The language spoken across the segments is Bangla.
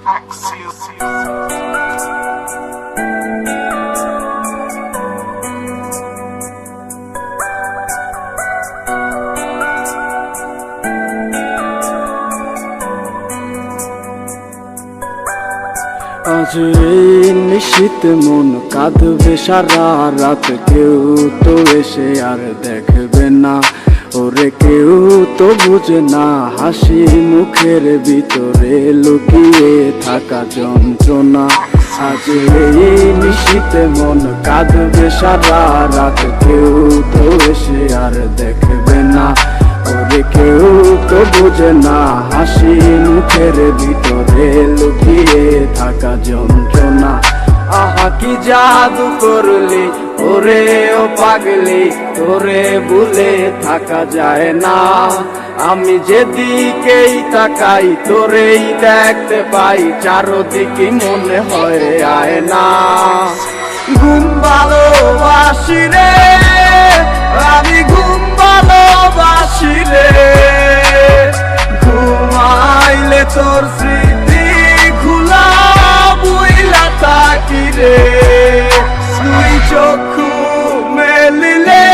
আজ এই নিশীত মন কাঁদবে সারা রাত, কেউ তো এসে আর দেখবে না ওরে, কেউ তো বুঝে না হাসি মুখের ভিতরে লুকিয়ে থাকা যন্ত্রণা। আজ এই নিশীত মন কাঁদবে সারা রাত, কেউ তো এসে আর দেখবে না ওরে, কেউ তো বুঝে না হাসি মুখের ভিতরে লুকিয়ে থাকা যন্ত্রণা। আহা কি জাদু করলি ওরে ও পাগলি, তোরে ভুলে থাকা যায় না। আমি যেদিকেই তাকাই তোরেই দেখতে পাই, চারদিকে মনে হয় আয় না। ঘুম ভালোবাসি রে আমি, ঘুম ভালোবাসি রে, ঘুমাইলে তোর স্মৃতি খুলা বুইলা থাকি রে। তুই চক্ষু মেলিলে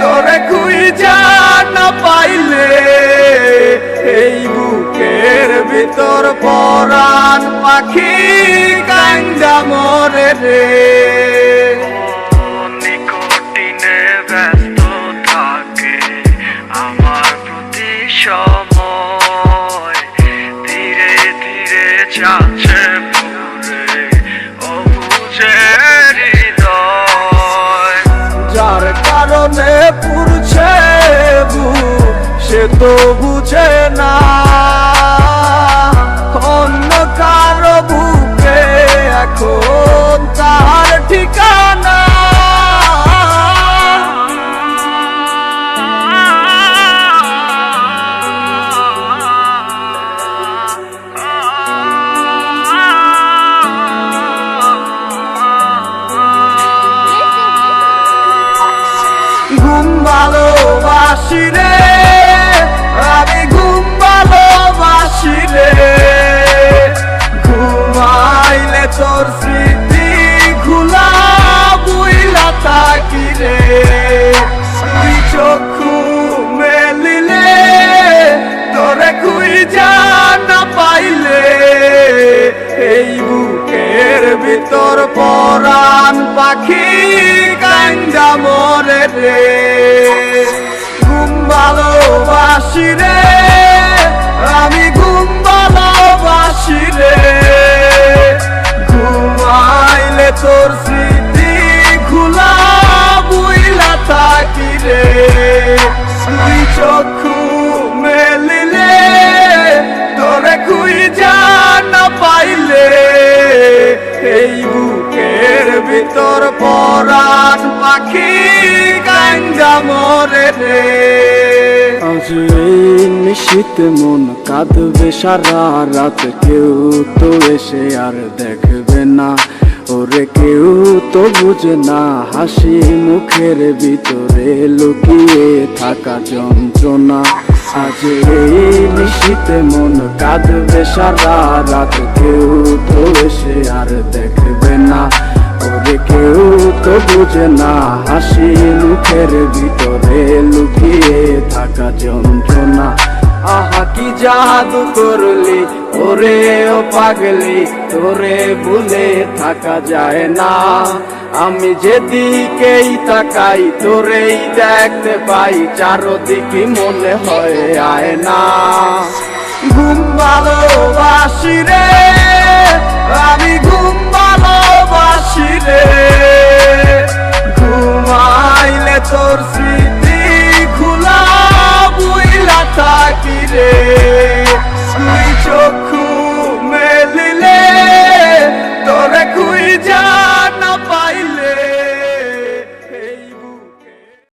তোরে খুঁজা না পাইলে, এই বুকের ভিতর পরাণ পাখি কান্দা মরে রে। নিকটিনে ব্যস্ত থাকে আমার প্রতি সময়, ধীরে ধীরে যাচ্ছে পুরে অবুঝের হৃদয়। যার কারণে পুরছে বুক সে তো বুঝে না, অন্য কারো বুকে এখন তার ঠিকানা। ঘুম ভালোবাসি রে আমি, ঘুম ভালোবাসি রে, ঘুমাইলে তোর স্মৃতি খুলা বুইলা থাকি রে। তুই চক্ষু মেলিলে তোরে খুঁজা না পাইলে, এই বুকের ভিতর পরাণ পাখি কান্দা মরে রে। ঘুম ভালোবাসি রে আমি, ঘুম ভালোবাসি রে, ঘুমাইলে তোর স্মৃতি খুলা বুইলা থাকি রে। তুই চক্ষু মেলিলে তোরে খুঁজা না পাইলে, এই বুকের ভিতর পরাণ পাখি কান্দা মরে রে। আজ এই নিশীত মন কাঁদবে সারা রাত, কেউ তো এসে আর দেখবে না ওরে, কেউ তো বুঝে না হাসি মুখের ভিতরে লুকিয়ে থাকা যন্ত্রণা। আজ এই নিশীত মন কাঁদবে সারা রাত, কেউ তো এসে আর দেখবে না ওরে, কেউ তো বুঝে না হাসি মুখের ভিতরে লুকিয়ে থাকা যন্ত্রণা। আহা কি জাদু করলি ওরে ও পাগলি, তোরে ভুলে থাকা যায় না। আমি যেদিকেই তাকাই তোরেই দেখতে পাই, চারদিকে মনে হয় আয় না। ঘুম ভালোবাসি রে আমি, ঘুম ভালোবাসি রে, ঘুমাইলে তোর স্মৃতি